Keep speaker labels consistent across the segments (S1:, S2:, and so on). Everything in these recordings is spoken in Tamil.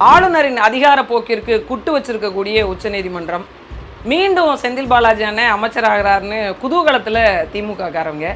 S1: ஆளுநரின் அதிகார போக்கிற்கு குட்டு வச்சிருக்கக்கூடிய உச்சநீதிமன்றம் மீண்டும் செந்தில் பாலாஜி அண்ணன் அமைச்சராகிறாருன்னு குதூகலத்தில் திமுக காரங்க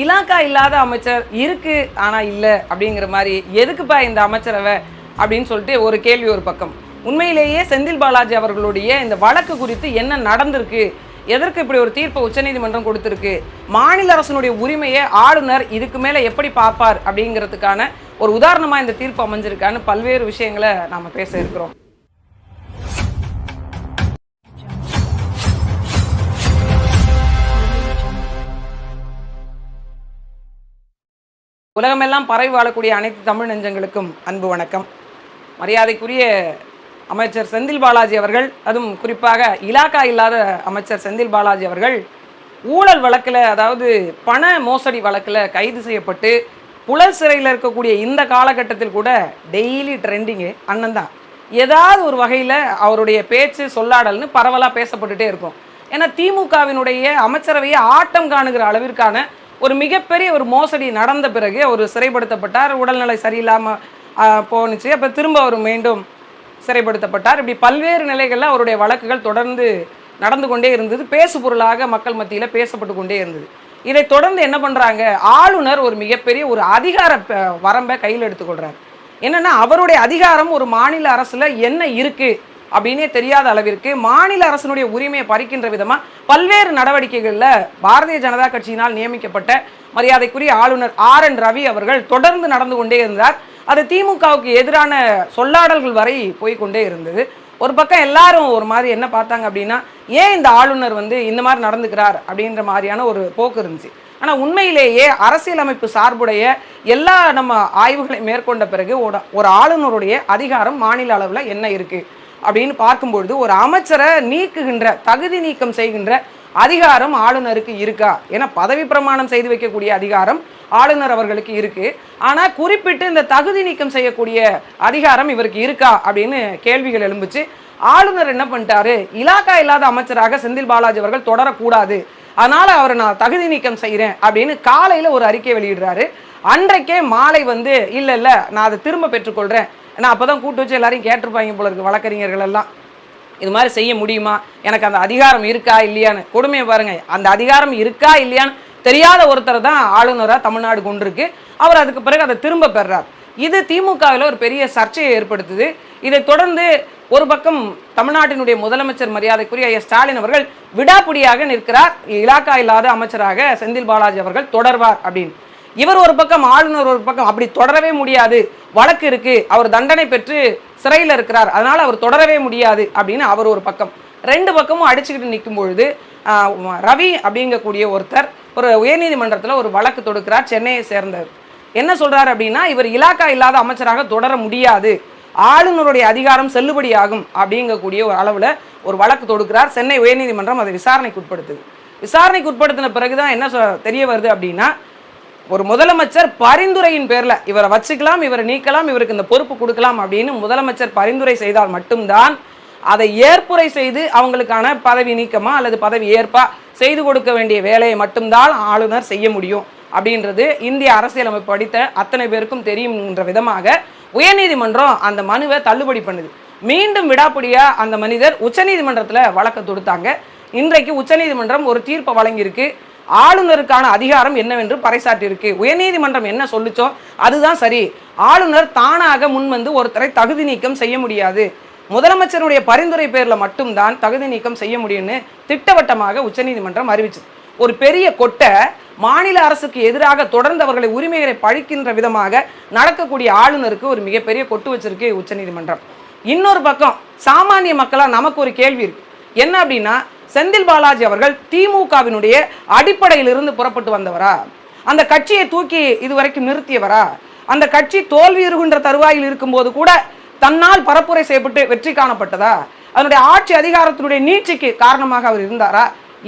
S1: இலாக்கா இல்லாத அமைச்சர் இருக்கு ஆனால் இல்லை அப்படிங்கிற மாதிரி எதுக்குப்பா இந்த அமைச்சரவை அப்படின்னு சொல்லிட்டு ஒரு கேள்வி ஒரு பக்கம். உண்மையிலேயே செந்தில் பாலாஜி அவர்களுடைய இந்த வழக்கு குறித்து என்ன நடந்திருக்கு, எதற்கு இப்படி ஒரு தீர்ப்பை உச்சநீதிமன்றம் கொடுத்திருக்கு, மாநில அரசினுடைய உரிமையை ஆளுநர் இதுக்கு மேலே எப்படி பார்ப்பார் அப்படிங்கிறதுக்கான ஒரு உதாரணமா இந்த தீர்ப்பு அமைஞ்சிருக்கான்னு பல்வேறு விஷயங்களை நாம பேச இருக்கிறோம். உலகமெல்லாம் பரவி வாழக்கூடிய அனைத்து தமிழ் நெஞ்சங்களுக்கும் அன்பு வணக்கம். மரியாதைக்குரிய அமைச்சர் செந்தில் பாலாஜி அவர்கள், அதுவும் குறிப்பாக இலாக்கா இல்லாத அமைச்சர் செந்தில் பாலாஜி அவர்கள் ஊழல் வழக்கில், அதாவது பண மோசடி வழக்கில் கைது செய்யப்பட்டு புழல் சிறையில் இருக்கக்கூடிய இந்த காலகட்டத்தில் கூட டெய்லி ட்ரெண்டிங்கு அண்ணன் தான். ஏதாவது ஒரு வகையில் அவருடைய பேச்சு சொல்லாடல்னு பரவலாக பேசப்பட்டுட்டே இருக்கும். ஏன்னா திமுகவினுடைய அமைச்சரவையை ஆட்டம் காணுகிற அளவிற்கான ஒரு மிகப்பெரிய ஒரு மோசடி நடந்த பிறகு அவர் சிறைப்படுத்தப்பட்டார். உடல்நிலை சரியில்லாமல் போணுச்சு. அப்போ திரும்ப அவர் மீண்டும் சிறைப்படுத்தப்பட்டார். இப்படி பல்வேறு நிலைகளில் அவருடைய வழக்குகள் தொடர்ந்து நடந்து கொண்டே இருந்தது. பேசு பொருளாக மக்கள் மத்தியில் பேசப்பட்டு கொண்டே இருந்தது. இதை தொடர்ந்து என்ன பண்ணுறாங்க, ஆளுநர் ஒரு மிகப்பெரிய ஒரு அதிகார வரம்பை கையில் எடுத்துக்கொள்கிறார். என்னென்னா அவருடைய அதிகாரம் ஒரு மாநில அரசில் என்ன இருக்குது அப்படின்னே தெரியாத அளவிற்கு மாநில அரசினுடைய உரிமையை பறிக்கின்ற விதமாக பல்வேறு நடவடிக்கைகளில் பாரதிய ஜனதா கட்சியினால் நியமிக்கப்பட்ட மரியாதைக்குரிய ஆளுநர் RN ரவி அவர்கள் தொடர்ந்து நடந்து கொண்டே இருந்தார். அது திமுகவுக்கு எதிரான சொல்லாடல்கள் வரை போய்கொண்டே இருந்தது. ஒரு பக்கம் எல்லாரும் ஒரு மாதிரி என்ன பார்த்தாங்க அப்படின்னா, ஏன் இந்த ஆளுநர் இந்த மாதிரி நடந்துக்கிறார் அப்படின்ற மாதிரியான ஒரு போக்கு இருந்துச்சு. ஆனால் உண்மையிலேயே அரசியலமைப்பு சார்புடைய எல்லா நம்ம ஆய்வுகளை மேற்கொண்ட பிறகு ஒரு ஆளுநருடைய அதிகாரம் மாநில அளவில் என்ன இருக்குது அப்படின்னு பார்க்கும்பொழுது ஒரு அமைச்சரை நீக்குகின்ற, தகுதி நீக்கம் செய்கின்ற அதிகாரம் ஆளுநருக்கு இருக்கா? ஏன்னா பதவி பிரமாணம் செய்து வைக்கக்கூடிய அதிகாரம் ஆளுநர் அவர்களுக்கு இருக்கு. ஆனால் குறிப்பிட்டு இந்த தகுதி நீக்கம் செய்யக்கூடிய அதிகாரம் இவருக்கு இருக்கா அப்படின்னு கேள்விகள் எழும்புச்சு. ஆளுநர் என்ன பண்ணிட்டாரு, இலாக்கா இல்லாத அமைச்சராக செந்தில் பாலாஜி அவர்கள் தொடரக்கூடாது, அதனால அவரை நான் தகுதி நீக்கம் செய்கிறேன் அப்படின்னு காலையில் ஒரு அறிக்கை வெளியிடுறாரு. அன்றைக்கே மாலை இல்லை நான் அதை திரும்ப பெற்றுக்கொள்கிறேன், ஏன்னா அப்போதான் கூட்டு வச்சு எல்லாரையும் கேட்டிருப்பாங்க போல இருக்கு வழக்கறிஞர்கள் எல்லாம், இது மாதிரி செய்ய முடியுமா, எனக்கு அந்த அதிகாரம் இருக்கா இல்லையான்னு. கொடுமையை பாருங்க, அந்த அதிகாரம் இருக்கா இல்லையான்னு தெரியாத ஒருத்தர் தான் ஆளுநராக தமிழ்நாடு கொண்டிருக்கு. அவர் அதுக்கு பிறகு அதை திரும்ப பெறார். இது திமுகவில் ஒரு பெரிய சர்ச்சையை ஏற்படுத்துது. இதை தொடர்ந்து ஒரு பக்கம் தமிழ்நாட்டினுடைய முதலமைச்சர் மரியாதைக்குரிய ஸ்டாலின் அவர்கள் விடாப்பிடியாக நிற்கிறார், இலாக்கா இல்லாத அமைச்சராக செந்தில் பாலாஜி அவர்கள் தொடர்வார் அப்படின்னு. இவர் ஒரு பக்கம், ஆளுநர் ஒரு பக்கம், அப்படி தொடரவே முடியாது, வழக்கு இருக்கு, அவர் தண்டனை பெற்று சிறையில் இருக்கிறார், அதனால அவர் தொடரவே முடியாது அப்படின்னு அவர் ஒரு பக்கம். ரெண்டு பக்கமும் அடிச்சுக்கிட்டு நிற்கும் பொழுது ரவி அப்படிங்கக்கூடிய ஒருத்தர் ஒரு உயர்நீதிமன்றத்தில் ஒரு வழக்கு தொடுக்கிறார், சென்னையை சேர்ந்தவர். என்ன சொல்றாரு அப்படின்னா, இவர் இலாக்கா இல்லாத அமைச்சராக தொடர முடியாது, ஆளுநருடைய அதிகாரம் செல்லுபடியாகும் அப்படிங்கக்கூடிய ஒரு அளவில் ஒரு வழக்கு தொடுக்கிறார். சென்னை உயர்நீதிமன்றம் அதை விசாரணைக்கு உட்படுத்துது. விசாரணைக்கு உட்படுத்தின பிறகுதான் என்ன தெரிய வருது அப்படின்னா, ஒரு முதலமைச்சர் பரிந்துரையின் பேரில் இவரை வச்சுக்கலாம், இவரை நீக்கலாம், இவருக்கு இந்த பொறுப்பு கொடுக்கலாம் அப்படின்னு முதலமைச்சர் பரிந்துரை செய்தால் மட்டும்தான் அதை ஏற்புரை செய்து அவங்களுக்கான பதவி நீக்கமா அல்லது பதவி ஏற்பா செய்து கொடுக்க வேண்டிய வேலையை மட்டும்தான் ஆளுநர் செய்ய முடியும் அப்படின்றது இந்திய அரசியலமைப்பு படித்த அத்தனை பேருக்கும் தெரியும் என்ற விதமாக உயர்நீதிமன்றம் அந்த மனுவை தள்ளுபடி பண்ணுது. மீண்டும் விடாப்பிடியா அந்த மனிதர் உச்சநீதிமன்றத்தில் வழக்கு தொடுத்தாங்க. இன்றைக்கு உச்சநீதிமன்றம் ஒரு தீர்ப்பை வழங்கியிருக்கு. ஆளுநருக்கான அதிகாரம் என்னவென்று பறைசாற்றியிருக்கு. உயர்நீதிமன்றம் என்ன சொல்லுச்சோ அதுதான் சரி. ஆளுநர் தானாக முன்வந்து ஒருத்தரை தகுதி நீக்கம் செய்ய முடியாது, முதலமைச்சருடைய பரிந்துரை பேரில் மட்டும்தான் தகுதி நீக்கம் செய்ய முடியும்னு திட்டவட்டமாக உச்சநீதிமன்றம் அறிவிச்சது. ஒரு பெரிய கொட்டை மாநில அரசுக்கு எதிராக தொடர்ந்து அவர்களை உரிமைகளை பழிக்கின்ற விதமாக நடக்கக்கூடிய ஆளுநருக்கு ஒரு மிகப்பெரிய கொட்டு வச்சிருக்கு உச்சநீதிமன்றம். இன்னொரு பக்கம் சாமானிய மக்களாக நமக்கு ஒரு கேள்வி இருக்கு. என்ன அப்படின்னா, செந்தில் பாலாஜி அவர்கள் திமுகவினுடைய அடிப்படையிலிருந்து புறப்பட்டு வந்தவரா, அந்த கட்சியை தூக்கி இதுவரைக்கும் நிறுத்தியவரா, அந்த கட்சி தோல்வியுறுகின்ற தருவாயில் இருக்கும்போது கூட தன்னால் பரப்புரை செய்யப்பட்டு வெற்றி காணப்பட்டதா, அதனுடைய ஆட்சி அதிகாரத்தினுடைய நீட்சிக்கு காரணமாக அவர் இருந்தாரா?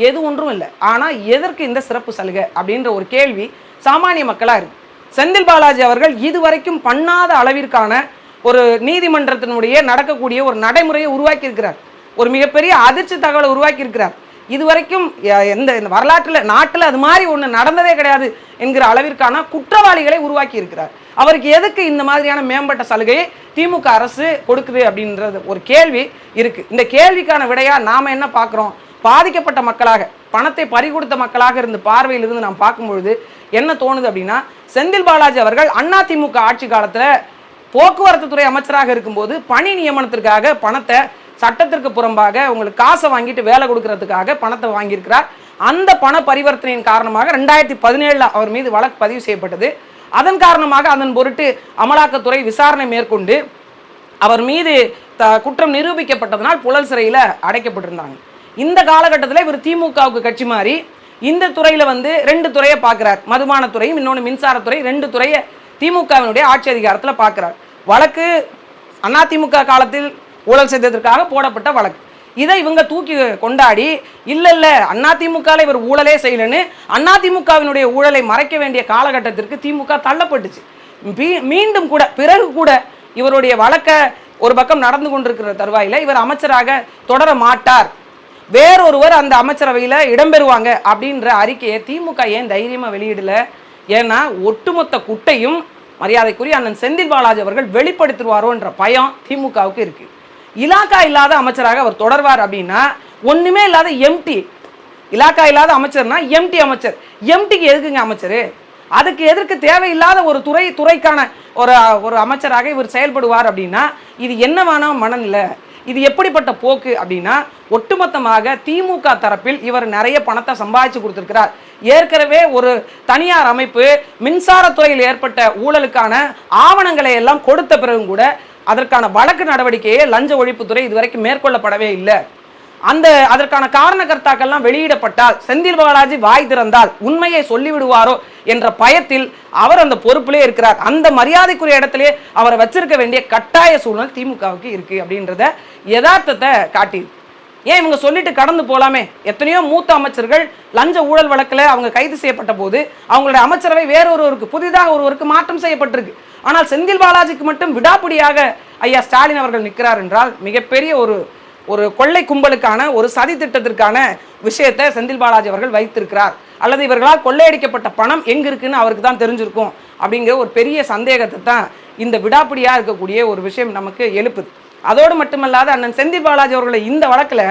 S1: எது ஒன்றும் இல்லை. ஆனால் எதற்கு இந்த சிறப்பு சலுகை அப்படின்ற ஒரு கேள்வி சாமானிய மக்களாக இருக்கு. செந்தில் பாலாஜி அவர்கள் இதுவரைக்கும் பண்ணாத அளவிற்கான ஒரு நீதிமன்றத்தினுடைய நடக்கக்கூடிய ஒரு நடைமுறையை உருவாக்கி இருக்கிறார். ஒரு மிகப்பெரிய அதிர்ச்சி தகவலை உருவாக்கி இருக்கிறார். இதுவரைக்கும் எந்த வரலாற்றில் நாட்டில் அது மாதிரி ஒன்று நடந்ததே கிடையாது என்கிற அளவிற்கான குற்றவாளிகளை உருவாக்கி இருக்கிறார். அவருக்கு எதுக்கு இந்த மாதிரியான மேம்பட்ட சலுகையை திமுக அரசு கொடுக்குது அப்படின்றது ஒரு கேள்வி இருக்கு. இந்த கேள்விக்கான விடையா நாம என்ன பார்க்குறோம்? பாதிக்கப்பட்ட மக்களாக, பணத்தை பறிகொடுத்த மக்களாக இருந்து பார்வையில் இருந்து நாம் பார்க்கும்பொழுது என்ன தோணுது அப்படின்னா, செந்தில் பாலாஜி அவர்கள் அதிமுக ஆட்சி காலத்தில் போக்குவரத்து துறை அமைச்சராக இருக்கும்போது பணி நியமனத்திற்காக பணத்தை சட்டத்திற்கு புறம்பாக உங்களுக்கு காசை வாங்கிட்டு வேலை கொடுக்கறதுக்காக பணத்தை வாங்கியிருக்கிறார். அந்த பண பரிவர்த்தனையின் காரணமாக 2017 அவர் மீது வழக்கு பதிவு செய்யப்பட்டது. அதன் காரணமாக அதன் பொருட்டு அமலாக்கத்துறை விசாரணை மேற்கொண்டு அவர் மீது குற்றம் நிரூபிக்கப்பட்டதனால் புழல் சிறையில் அடைக்கப்பட்டிருந்தாங்க. இந்த காலகட்டத்தில் இவர் திமுகவுக்கு கட்சி மாறி இந்த துறையில் வந்து 2 துறையை பார்க்குறார். மதுபானத்துறையும் இன்னொன்று மின்சாரத்துறை, 2 துறையை திமுகவினுடைய ஆட்சி அதிகாரத்தில் பார்க்குறார். வழக்கு அதிமுக காலத்தில் ஊழல் செய்ததற்காக போடப்பட்ட வழக்கு. இதை இவங்க தூக்கி கொண்டாடி இல்ல அதிமுக இவர் ஊழலே செய்யலன்னு அதிமுகவினுடைய ஊழலை மறைக்க வேண்டிய காலகட்டத்திற்கு திமுக தள்ளப்பட்டுச்சு. மீண்டும் கூட பிறகு கூட இவருடைய வழக்க ஒரு பக்கம் நடந்து கொண்டிருக்கிற தருவாயில இவர் அமைச்சராக தொடர மாட்டார், வேறொருவர் அந்த அமைச்சரவையில் இடம்பெறுவாங்க அப்படின்ற அறிக்கையை திமுக ஏன் தைரியமா வெளியிடல? ஏன்னா ஒட்டுமொத்த குட்டையும் மரியாதைக்குரிய அண்ணன் செந்தில் பாலாஜி அவர்கள் வெளிப்படுத்திடுவாரோன்ற பயம் திமுகவுக்கு இருக்கு. இலாக்கா இல்லாத அமைச்சராக அவர் தொடர்வார் அப்படின்னா ஒண்ணுமே இல்லாத எம்டி, இலாக்கா இல்லாத அமைச்சர்னா எம்டி அமைச்சர். எம்டிக்கு எதுக்குங்க அமைச்சர்? அதுக்கு எதற்கு தேவையில்லாத ஒரு துறைக்கான ஒரு அமைச்சராக இவர் செயல்படுவார் அப்படின்னா இது என்னவான மனநிலை, இது எப்படிப்பட்ட போக்கு அப்படின்னா ஒட்டுமொத்தமாக திமுக தரப்பில் இவர் நிறைய பணத்தை சம்பாதிச்சு கொடுத்திருக்கிறார். ஏற்கனவே ஒரு தனியார் அமைப்பு மின்சாரத்துறையில் ஏற்பட்ட ஊழலுக்கான ஆவணங்களை எல்லாம் கொடுத்த பிறகும் கூட அதற்கான வழக்கு நடவடிக்கையே லஞ்ச ஒழிப்புத்துறை இதுவரைக்கும் மேற்கொள்ளப்படவே இல்லை. அதற்கான காரணகர்த்தாக்கள்லாம் வெளியிடப்பட்டால் செந்தில் பாலாஜி வாய் திறந்தால் உண்மையை சொல்லிவிடுவாரோ என்ற பயத்தில் அவர் அந்த பொறுப்பிலே இருக்கிறார். அந்த மரியாதைக்குரிய இடத்திலே அவரை வச்சிருக்க வேண்டிய கட்டாய சூழ்நிலை திமுகவுக்கு இருக்கு அப்படின்றத யதார்த்தத்தை காட்டி. ஏன் இவங்க சொல்லிட்டு கடந்து போலாமே? எத்தனையோ மூத்த அமைச்சர்கள் லஞ்ச ஊழல் வழக்கில் அவங்க கைது செய்யப்பட்ட போது அவங்களுடைய அமைச்சரவை வேறொருவருக்கு புதிதாக ஒருவருக்கு மாற்றம் செய்யப்பட்டிருக்கு. ஆனால் செந்தில் பாலாஜிக்கு மட்டும் விடாப்பிடியாக ஐயா ஸ்டாலின் அவர்கள் நிற்கிறார் என்றால் மிகப்பெரிய ஒரு கொள்ளை கும்பலுக்கான ஒரு சதி திட்டத்திற்கான விஷயத்தை செந்தில் பாலாஜி அவர்கள் வைத்திருக்கிறார். அல்லது இவர்களால் கொள்ளையடிக்கப்பட்ட பணம் எங்க இருக்குன்னு அவருக்கு தான் தெரிஞ்சிருக்கும் அப்படிங்கிற ஒரு பெரிய சந்தேகத்தை தான் இந்த விடாப்பிடியா இருக்கக்கூடிய ஒரு விஷயம் நமக்கு எழுப்புது. அதோடு மட்டுமல்லாத அண்ணன் செந்தில் பாலாஜி அவர்களை இந்த வழக்கில்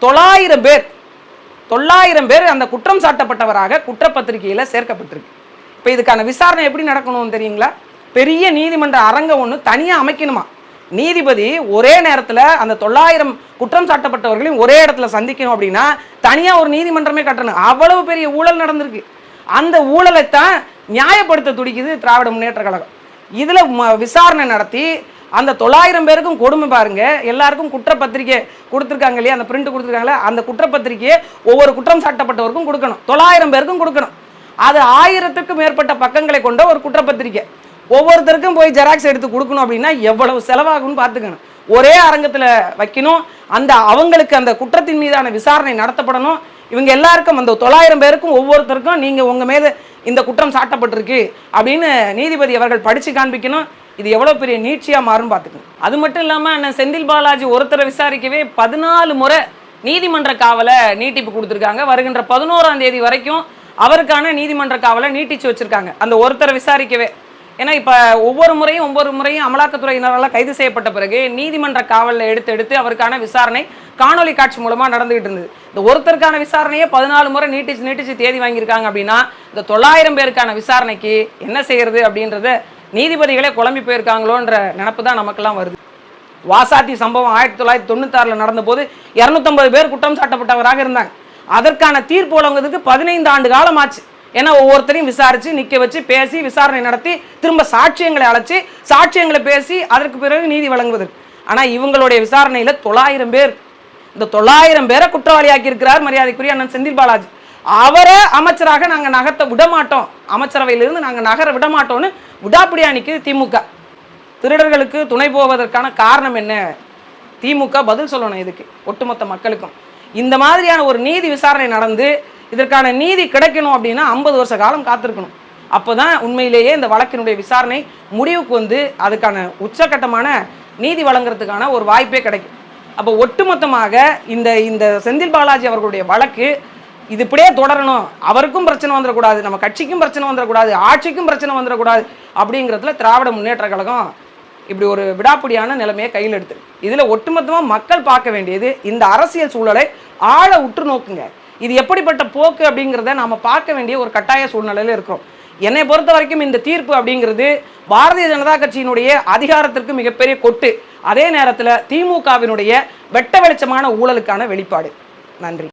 S1: 900 பேர் அந்த குற்றம் சாட்டப்பட்டவராக குற்றப்பத்திரிகையில் சேர்க்கப்பட்டிருக்கு. இப்போ இதுக்கான விசாரணை எப்படி நடக்கணும்னு தெரியுங்களா? பெரிய நீதிமன்ற அரங்கம் ஒன்று தனியாக அமைக்கணுமா? நீதிபதி ஒரே நேரத்தில் அந்த 900 குற்றம் சாட்டப்பட்டவர்களையும் ஒரே இடத்துல சந்திக்கணும் அப்படின்னா தனியாக ஒரு நீதிமன்றமே கட்டணும். அவ்வளவு பெரிய ஊழல் நடந்திருக்கு. அந்த ஊழலைத்தான் நியாயப்படுத்த துடிக்குது திராவிட முன்னேற்ற கழகம். இதில் விசாரணை நடத்தி அந்த 900 பேருக்கும் கொடுமை பாருங்க. எல்லாருக்கும் குற்றப்பத்திரிக்கை கொடுத்துருக்காங்க இல்லையா, அந்த பிரிண்ட் கொடுத்துருக்காங்களே, அந்த குற்றப்பத்திரிக்கையை ஒவ்வொரு குற்றம் சாட்டப்பட்டவருக்கும் கொடுக்கணும், 900 பேருக்கும் கொடுக்கணும். அது 1000க்கும் மேற்பட்ட பக்கங்களை கொண்ட ஒரு குற்றப்பத்திரிக்கை. ஒவ்வொருத்தருக்கும் போய் ஜெராக்ஸ் எடுத்து கொடுக்கணும் அப்படின்னா எவ்வளவு செலவாகும்னு பார்த்துக்கணும். ஒரே அரங்கத்தில் வைக்கணும். அவங்களுக்கு அந்த குற்றத்தின் மீதான விசாரணை நடத்தப்படணும். இவங்க எல்லாருக்கும் அந்த 900 பேருக்கும் ஒவ்வொருத்தருக்கும் நீங்கள் உங்கள் மீது இந்த குற்றம் சாட்டப்பட்டிருக்கு அப்படின்னு நீதிபதி அவர்கள் படித்து காண்பிக்கணும். இது எவ்வளோ பெரிய நீட்சியாக மாறும் பார்த்துக்கணும். அது மட்டும் இல்லாமல் அண்ணன் செந்தில் பாலாஜி ஒருத்தரை விசாரிக்கவே 14 முறை நீதிமன்ற காவலை நீட்டிப்பு கொடுத்துருக்காங்க. வருகின்ற 11ஆம் தேதி வரைக்கும் அவருக்கான நீதிமன்ற காவலை நீட்டிச்சு வச்சுருக்காங்க அந்த ஒருத்தரை விசாரிக்கவே. ஏன்னா இப்போ ஒவ்வொரு முறையும் அமலாக்கத்துறையினரால் கைது செய்யப்பட்ட பிறகு நீதிமன்ற காவலில் எடுத்து அவருக்கான விசாரணை காணொலி காட்சி மூலமாக நடந்துகிட்டு இருந்தது. இந்த ஒருத்தருக்கான விசாரணையே 14 முறை நீட்டிச்சு தேதி வாங்கியிருக்காங்க அப்படின்னா இந்த 900 பேருக்கான விசாரணைக்கு என்ன செய்யறது அப்படின்றத நீதிபதிகளே குழம்பி போயிருக்காங்களோன்ற நினப்பு தான் நமக்கெல்லாம் வருது. வாசாத்தி சம்பவம் 1996 நடந்த போது 250 பேர் குற்றம் சாட்டப்பட்டவராக இருந்தாங்க. அதற்கான தீர்ப்பு வழங்குவதற்கு 15 ஆண்டு காலம் ஆச்சு. ஏன்னா ஒவ்வொருத்தரையும் விசாரிச்சு நிற்க வச்சு பேசி விசாரணை நடத்தி திரும்ப சாட்சியங்களை அழைச்சி சாட்சியங்களை பேசி அதற்கு பிறகு நீதி வழங்குவதற்கு. ஆனால் இவங்களுடைய விசாரணையில் 900 பேர், இந்த 900 பேரை குற்றவாளியாக்கி இருக்கிறார் மரியாதைக்குரிய அண்ணன் செந்தில் பாலாஜி. அவரை அமைச்சராக நாங்கள் நகர்த்த விடமாட்டோம், அமைச்சரவையிலிருந்து நாங்கள் நகர விடமாட்டோம்னு விடாப்பிடியா நிற்குது திமுக. திருடர்களுக்கு துணை போவதற்கான காரணம் என்ன? திமுக பதில் சொல்லணும் இதுக்கு ஒட்டுமொத்த மக்களுக்கும். இந்த மாதிரியான ஒரு நீதி விசாரணை நடந்து இதற்கான நீதி கிடைக்கணும் அப்படின்னா 50 வருஷ காலம் காத்திருக்கணும். அப்போ தான் உண்மையிலேயே இந்த வழக்கினுடைய விசாரணை முடிவுக்கு வந்து அதுக்கான உச்சகட்டமான நீதி வழங்குறதுக்கான ஒரு வாய்ப்பே கிடைக்கும். அப்போ ஒட்டுமொத்தமாக இந்த செந்தில் பாலாஜி அவர்களுடைய வழக்கு இது இப்படியே தொடரணும், அவருக்கும் பிரச்சனை வந்துடக்கூடாது, நம்ம கட்சிக்கும் பிரச்சனை வந்துடக்கூடாது, ஆட்சிக்கும் பிரச்சனை வந்துடக்கூடாது அப்படிங்கிறதுல திராவிட முன்னேற்ற கழகம் இப்படி ஒரு விடாப்பிடியான நிலைமையை கையில் எடுத்து இதில் ஒட்டுமொத்தமாக மக்கள் பார்க்க வேண்டியது இந்த அரசியல் சூழலை ஆழ உற்று நோக்குங்க. இது எப்படிப்பட்ட போக்கு அப்படிங்கிறத நாம் பார்க்க வேண்டிய ஒரு கட்டாய சூழ்நிலையில் இருக்கிறோம். என்னை பொறுத்த வரைக்கும் இந்த தீர்ப்பு அப்படிங்கிறது பாரதிய ஜனதா கட்சியினுடைய அதிகாரத்திற்கு மிகப்பெரிய கொட்டு, அதே நேரத்தில் திமுகவினுடைய வெட்ட வெளிச்சமான ஊழலுக்கான வெளிப்பாடு. நன்றி.